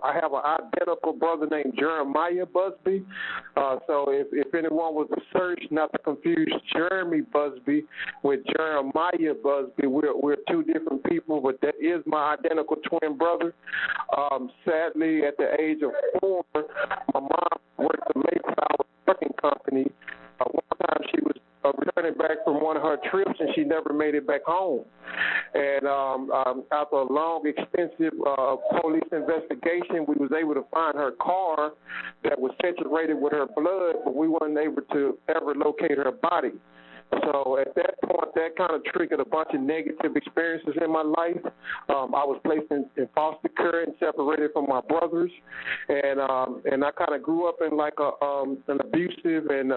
I have an identical brother named Jeremiah Busby. So if anyone was to search, not to confuse Jeremy Busby with Jeremiah Busby, we're two different people, but that is my identical twin brother. Sadly, at the age of 4, my mom worked for Mayflower Trucking Company. One time she was returning back from one of her trips, and she never made it back home. And after a long, extensive police investigation, we was able to find her car that was saturated with her blood, but we weren't able to ever locate her body. So at that point, that kind of triggered a bunch of negative experiences in my life. I was placed in foster care and separated from my brothers, and I kind of grew up in like an abusive and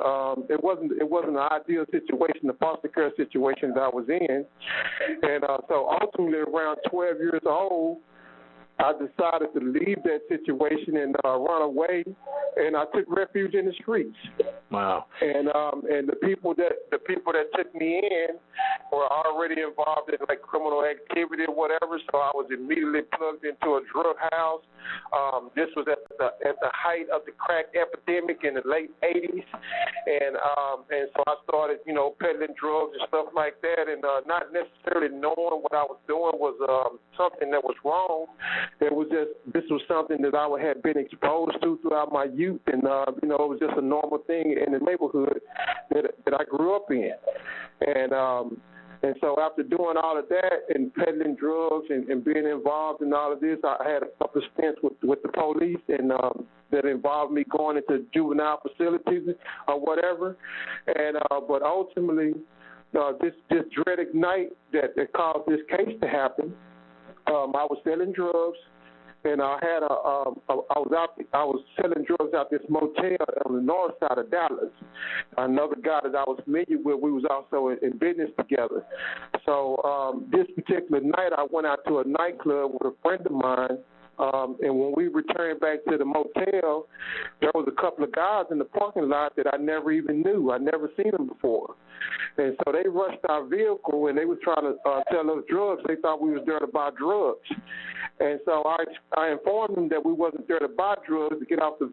it wasn't an ideal situation, the foster care situation that I was in, and so ultimately around 12 years old, I decided to leave that situation and run away, and I took refuge in the streets. Wow. And the people that took me in were already involved in like criminal activity or whatever, so I was immediately plugged into a drug house. This was at the height of the crack epidemic in the late 80s, and so I started, peddling drugs and stuff like that, and not necessarily knowing what I was doing was something that was wrong. This was something that I had been exposed to throughout my youth, and it was just a normal thing in the neighborhood that I grew up in, and so after doing all of that and peddling drugs and being involved in all of this, I had a couple of stints with the police, and that involved me going into juvenile facilities or whatever, and but ultimately this dreaded night that caused this case to happen. I was selling drugs, and I was selling drugs out this motel on the north side of Dallas. Another guy that I was familiar with, we was also in business together. So this particular night, I went out to a nightclub with a friend of mine. And when we returned back to the motel, there was a couple of guys in the parking lot that I never even knew. I'd never seen them before. And so they rushed our vehicle, and they was trying to sell us drugs. They thought we was there to buy drugs. And so I informed them that we wasn't there to buy drugs, to get off the